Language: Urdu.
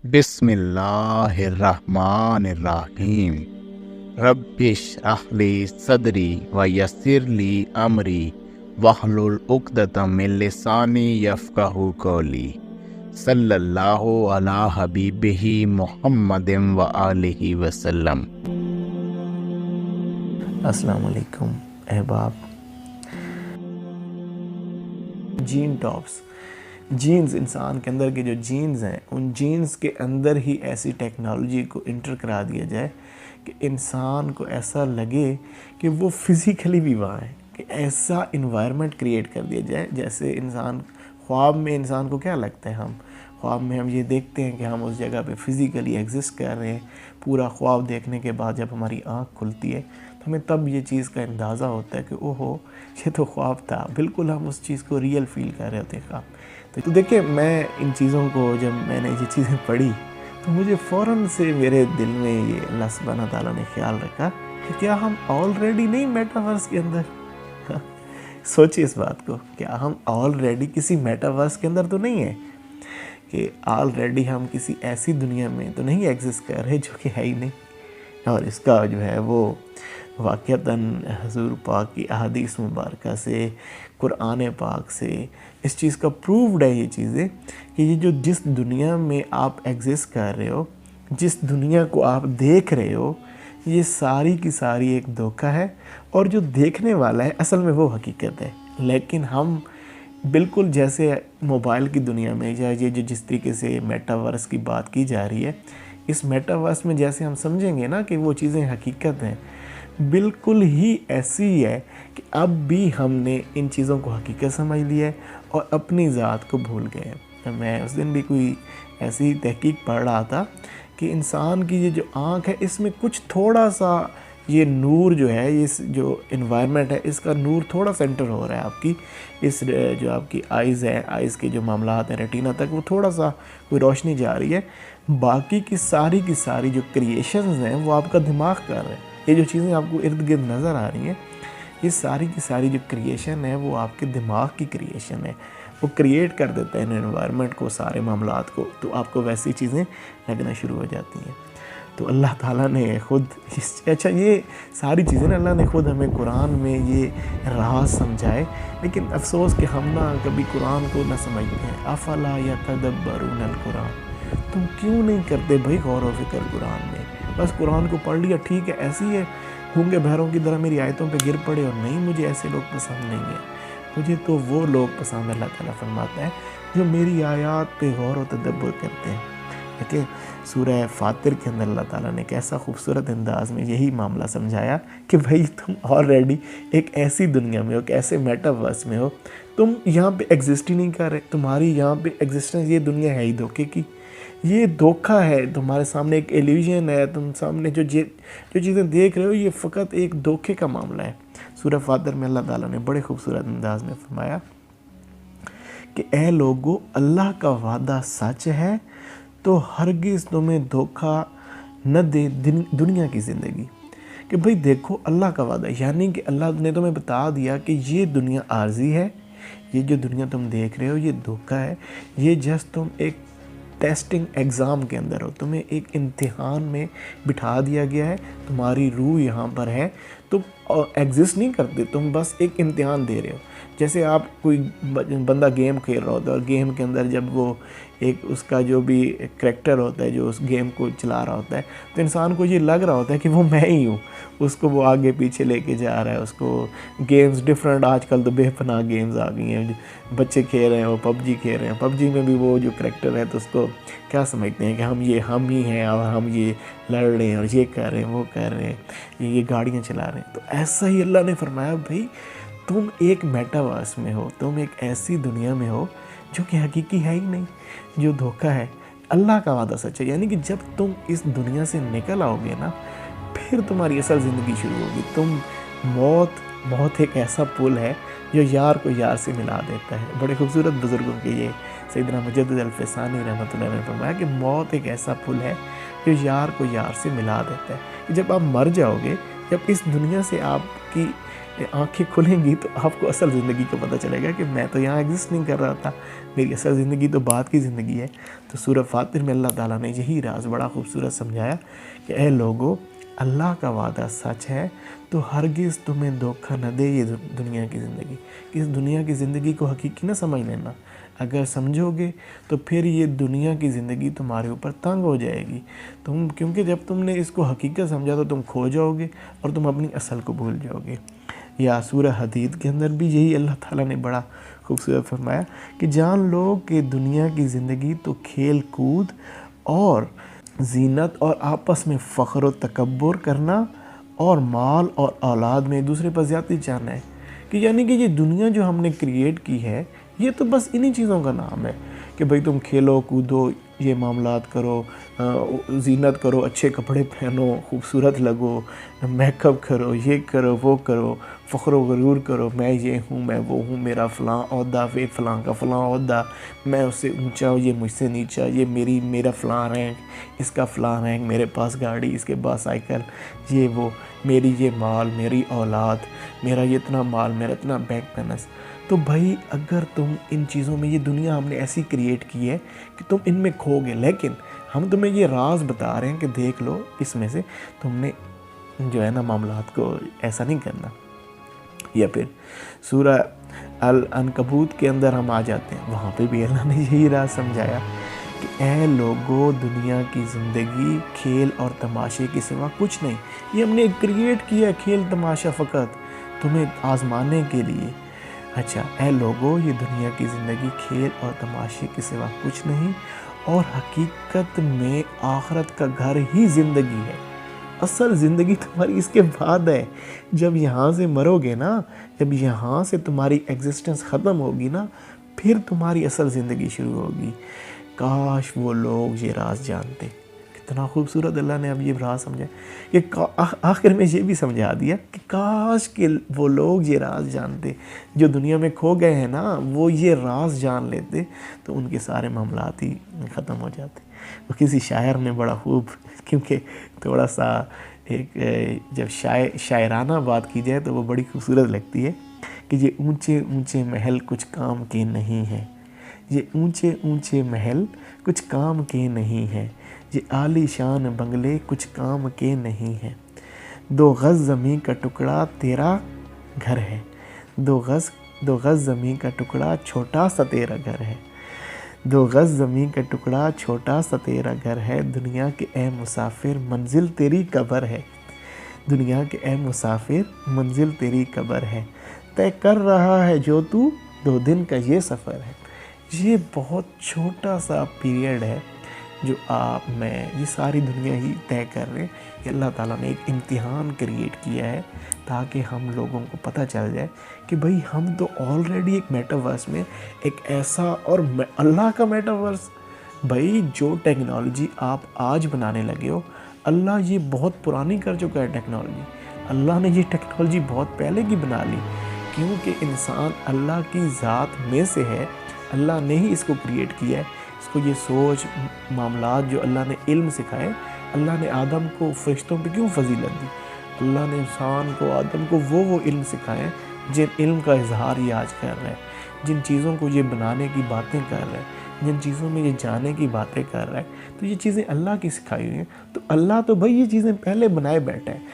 بسم اللہ الرحمن الرحیم رب اشرح لی صدری ویسر لی امری واحلل عقدۃ من لسانی یفقہوا قولی صلی اللہ علی حبیبہ محمد وآلہ وسلم۔ السلام علیکم احباب۔ جین ٹاپس، جینز، انسان کے اندر کے جو جینز ہیں، ان جینز کے اندر ہی ایسی ٹیکنالوجی کو انٹر کرا دیا جائے کہ انسان کو ایسا لگے کہ وہ فزیکلی بھی وہاں ہے، کہ ایسا انوائرمنٹ کریٹ کر دیا جائے جیسے انسان خواب میں، انسان کو کیا لگتا ہے، ہم خواب میں ہم یہ دیکھتے ہیں کہ ہم اس جگہ پہ فزیکلی ایگزسٹ کر رہے ہیں۔ پورا خواب دیکھنے کے بعد جب ہماری آنکھ کھلتی ہے تو ہمیں تب یہ چیز کا اندازہ ہوتا ہے کہ اوہو یہ تو خواب تھا، بالکل ہم اس چیز کو ریئل فیل کر رہے ہوتے ہیں خواب۔ تو دیکھیں، میں ان چیزوں کو جب میں نے یہ چیزیں پڑھی تو مجھے فوراً سے میرے دل میں یہ اللہ سبحانہ تعالیٰ نے خیال رکھا کہ کیا ہم آلریڈی نہیں میٹاورس کے اندر؟ سوچیے اس بات کو، کیا ہم آلریڈی کسی میٹاورس کے اندر تو نہیں ہیں، کہ آلریڈی ہم کسی ایسی دنیا میں تو نہیں ایگزسٹ کر رہے جو کہ ہے ہی نہیں۔ اور اس کا جو ہے وہ واقعتاً حضور پاک کی احادیث مبارکہ سے، قرآن پاک سے اس چیز کا پرووڈ ہے یہ چیزیں، کہ یہ جو جس دنیا میں آپ ایگزسٹ کر رہے ہو، جس دنیا کو آپ دیکھ رہے ہو، یہ ساری کی ساری ایک دھوکہ ہے، اور جو دیکھنے والا ہے اصل میں وہ حقیقت ہے۔ لیکن ہم بالکل جیسے موبائل کی دنیا میں، یا یہ جو جس طریقے سے میٹاورس کی بات کی جا رہی ہے، اس میٹاورس میں جیسے ہم سمجھیں گے نا کہ وہ چیزیں حقیقت ہیں، بالکل ہی ایسی ہے کہ اب بھی ہم نے ان چیزوں کو حقیقت سمجھ لیا ہے اور اپنی ذات کو بھول گئے ہیں۔ میں اس دن بھی کوئی ایسی تحقیق پڑھ رہا تھا کہ انسان کی یہ جو آنکھ ہے، اس میں کچھ تھوڑا سا یہ نور جو ہے، اس جو انوائرمنٹ ہے، اس کا نور تھوڑا سا انٹر ہو رہا ہے آپ کی، اس جو آپ کی آئیز ہے، آئیز کے جو معاملات ہیں، ریٹینہ تک وہ تھوڑا سا کوئی روشنی جا رہی ہے۔ باقی کی ساری جو کریشنز ہیں وہ آپ کا دماغ کر رہے ہیں۔ یہ جو چیزیں آپ کو ارد گرد نظر آ رہی ہیں، یہ ساری کی ساری جو کریشن ہے وہ آپ کے دماغ کی کریشن ہے۔ وہ کریٹ کر دیتا ہے ان انوائرمنٹ کو، سارے معاملات کو، تو آپ کو ویسی چیزیں لگنا شروع ہو جاتی ہیں۔ تو اللہ تعالیٰ نے خود اچھا یہ ساری چیزیں نا اللہ نے خود ہمیں قرآن میں یہ راز سمجھائے، لیکن افسوس کہ ہم نہ کبھی قرآن کو نہ سمجھتے ہیں۔ افلا یتدبرون القرآن، تم کیوں نہیں کرتے بھائی غور و فکر قرآن میں؟ بس قرآن کو پڑھ لیا، ٹھیک ہے، ایسی ہے گونگے بہروں کی طرح میری آیتوں پہ گر پڑے، اور نہیں، مجھے ایسے لوگ پسند نہیں ہیں، مجھے تو وہ لوگ پسند، اللہ تعالیٰ فرماتا ہے، جو میری آیات پہ غور و تدبر کرتے ہیں۔ دیکھیں سورہ فاطر کے اندر اللہ تعالیٰ نے کیسا خوبصورت انداز میں یہی معاملہ سمجھایا کہ بھائی تم آلریڈی ایک ایسی دنیا میں ہو، ایک ایسے میٹاورس میں ہو، تم یہاں پہ ایگزسٹ ہی نہیں کر رہے، تمہاری یہاں پہ ایگزسٹنس، یہ دنیا ہے ہی دھوکے کی، یہ دھوکہ ہے، تمہارے سامنے ایک ایلیوژن ہے، تم سامنے جو چیزیں دیکھ رہے ہو یہ فقط ایک دھوکے کا معاملہ ہے۔ سورہ فاطر میں اللہ تعالیٰ نے بڑے خوبصورت انداز میں فرمایا کہ اے لوگو، اللہ کا وعدہ سچ ہے تو ہرگز تمہیں دھوکہ نہ دے دنیا کی زندگی، کہ بھئی دیکھو اللہ کا وعدہ، یعنی کہ اللہ نے تمہیں بتا دیا کہ یہ دنیا عارضی ہے، یہ جو دنیا تم دیکھ رہے ہو یہ دھوکہ ہے، یہ جسٹ تم ایک ٹیسٹنگ ایگزام کے اندر ہو، تمہیں ایک امتحان میں بٹھا دیا گیا ہے، تمہاری روح یہاں پر ہے، تم ایگزسٹ نہیں کرتے، تم بس ایک امتحان دے رہے ہو۔ جیسے آپ کوئی بندہ گیم کھیل رہا ہوتا ہے، اور گیم کے اندر جب وہ ایک اس کا جو بھی کریکٹر ہوتا ہے جو اس گیم کو چلا رہا ہوتا ہے، تو انسان کو یہ لگ رہا ہوتا ہے کہ وہ میں ہی ہوں، اس کو وہ آگے پیچھے لے کے جا رہا ہے، اس کو گیمز ڈفرینٹ، آج کل تو بے پناہ گیمز آ گئی ہیں، بچے کھیل رہے ہیں، وہ پب جی کھیل رہے ہیں، پب جی میں بھی وہ جو کریکٹر ہے تو اس کو کیا سمجھتے ہیں کہ ہم ہی ہیں، اور ہم یہ لڑ رہے ہیں، اور یہ کر رہے ہیں، وہ کر رہے ہیں، یہ گاڑیاں چلا رہے ہیں۔ تو ایسا ہی اللہ نے فرمایا بھائی تم ایک میٹاورس میں ہو، تم ایک ایسی دنیا میں ہو جو کہ حقیقی ہے ہی نہیں، جو دھوکہ ہے۔ اللہ کا وعدہ سچ ہے، یعنی کہ جب تم اس دنیا سے نکل آؤ گے نا، پھر تمہاری اصل زندگی شروع ہوگی۔ موت ایک ایسا پل ہے جو یار کو یار سے ملا دیتا ہے۔ بڑے خوبصورت بزرگوں کے یہ سیدنا مجدد الفسانی رحمۃ اللہ نے فرمایا کہ موت ایک ایسا پل ہے جو یار کو یار سے ملا دیتا ہے، کہ جب آپ مر جاؤ گے، جب اس دنیا سے آپ کی آنکھیں کھلیں گی تو آپ کو اصل زندگی کا پتہ چلے گا کہ میں تو یہاں ایگزسٹ نہیں کر رہا تھا، میری اصل زندگی تو بعد کی زندگی ہے۔ تو سورہ فاطر میں اللہ تعالیٰ نے یہی راز بڑا خوبصورت سمجھایا کہ اے لوگو، اللہ کا وعدہ سچ ہے تو ہرگز تمہیں دھوکہ نہ دے یہ دنیا کی زندگی۔ اس دنیا کی زندگی کو حقیقی نہ سمجھ لینا، اگر سمجھو گے تو پھر یہ دنیا کی زندگی تمہارے اوپر تنگ ہو جائے گی، کیونکہ جب تم نے اس کو حقیقت سمجھا تو تم کھو جاؤ گے اور تم اپنی اصل کو بھول جاؤ گے۔ یا سورہ حدید کے اندر بھی یہی اللہ تعالیٰ نے بڑا خوبصورت فرمایا کہ جان لو کہ دنیا کی زندگی تو کھیل کود اور زینت اور آپس میں فخر و تکبر کرنا اور مال اور اولاد میں ایک دوسرے پر زیادتی چاہنا ہے، کہ یعنی کہ یہ دنیا جو ہم نے کریٹ کی ہے یہ تو بس انہی چیزوں کا نام ہے کہ بھئی تم کھیلو کودو، یہ معاملات کرو، زینت کرو، اچھے کپڑے پہنو، خوبصورت لگو، میک اپ کرو، یہ کرو وہ کرو، فخر و غرور کرو، میں یہ ہوں میں وہ ہوں، میرا فلاں عہدہ، فلاں کا فلاں عہدہ، میں اس سے اونچا ہوں یہ مجھ سے نیچا، یہ میرا فلاں رینک، اس کا فلاں رینک، میرے پاس گاڑی، اس کے پاس سائیکل، یہ وہ، میری یہ مال، میری اولاد، میرا یہ اتنا مال، میرا اتنا بینک بیلنس۔ تو بھائی اگر تم ان چیزوں میں، یہ دنیا ہم نے ایسی کریٹ کی ہے کہ تم ان میں کھو گے، لیکن ہم تمہیں یہ راز بتا رہے ہیں کہ دیکھ لو اس میں سے تم نے جو ہے نا معاملات کو ایسا نہیں کرنا۔ یا پھر سورہ العنکبوت کے اندر ہم آ جاتے ہیں، وہاں پہ بھی اللہ نے یہی راز سمجھایا کہ اے لوگو، دنیا کی زندگی کھیل اور تماشے کے سوا کچھ نہیں، یہ ہم نے کریٹ کیا ہے کھیل تماشا فقط تمہیں آزمانے کے لیے۔ اچھا اے لوگو، یہ دنیا کی زندگی کھیل اور تماشے کے سوا کچھ نہیں، اور حقیقت میں آخرت کا گھر ہی زندگی ہے۔ اصل زندگی تمہاری اس کے بعد ہے، جب یہاں سے مرو گے نا، جب یہاں سے تمہاری ایگزسٹنس ختم ہوگی نا، پھر تمہاری اصل زندگی شروع ہوگی۔ کاش وہ لوگ یہ راز جانتے۔ کتنا خوبصورت اللہ نے اب یہ راز سمجھا کہ آخر میں یہ بھی سمجھا دیا کہ کاش کہ وہ لوگ یہ راز جانتے جو دنیا میں کھو گئے ہیں نا، وہ یہ راز جان لیتے تو ان کے سارے معاملات ہی ختم ہو جاتے۔ وہ کسی شاعر نے بڑا خوب، کیونکہ تھوڑا سا ایک جب شاعرانہ بات کی جائے تو وہ بڑی خوبصورت لگتی ہے کہ یہ اونچے اونچے محل کچھ کام کے نہیں ہیں، یہ اونچے اونچے محل کچھ کام کے نہیں ہیں، یہ عالی شان بنگلے کچھ کام کے نہیں ہیں، 2 گز زمین کا ٹکڑا تیرا گھر ہے، 2 گز زمین کا ٹکڑا چھوٹا سا تیرا گھر ہے، 2 گز زمین کا ٹکڑا چھوٹا سا تیرا گھر ہے، دنیا کے اے مسافر منزل تیری قبر ہے، دنیا کے اے مسافر منزل تیری قبر ہے، طے کر رہا ہے جو تو 2 دن کا یہ سفر ہے۔ یہ بہت چھوٹا سا پیریڈ ہے جو آپ میں، یہ ساری دنیا ہی طے کر رہے ہیں۔ یہ اللہ تعالیٰ نے ایک امتحان کریٹ کیا ہے تاکہ ہم لوگوں کو پتہ چل جائے کہ بھئی ہم تو آلریڈی ایک میٹاورس میں ایک ایسا، اور اللہ کا میٹاورس، بھئی جو ٹیکنالوجی آپ آج بنانے لگے ہو، اللہ یہ بہت پرانی کر چکا ہے ٹیکنالوجی۔ اللہ نے یہ ٹیکنالوجی بہت پہلے کی بنا لی، کیونکہ انسان اللہ کی ذات میں سے ہے، اللہ نے ہی اس کو کریٹ کیا ہے۔ اس کو یہ سوچ معاملات جو اللہ نے علم سکھائے، اللہ نے آدم کو فرشتوں پہ کیوں فضیلت دی؟ اللہ نے انسان کو، آدم کو وہ علم سکھائے جن علم کا اظہار یہ آج کر رہا ہے، جن چیزوں کو یہ بنانے کی باتیں کر رہا ہے، جن چیزوں میں یہ جانے کی باتیں کر رہا ہے، تو یہ چیزیں اللہ کی سکھائی ہوئی ہیں۔ تو اللہ تو بھائی یہ چیزیں پہلے بنائے بیٹھا ہے،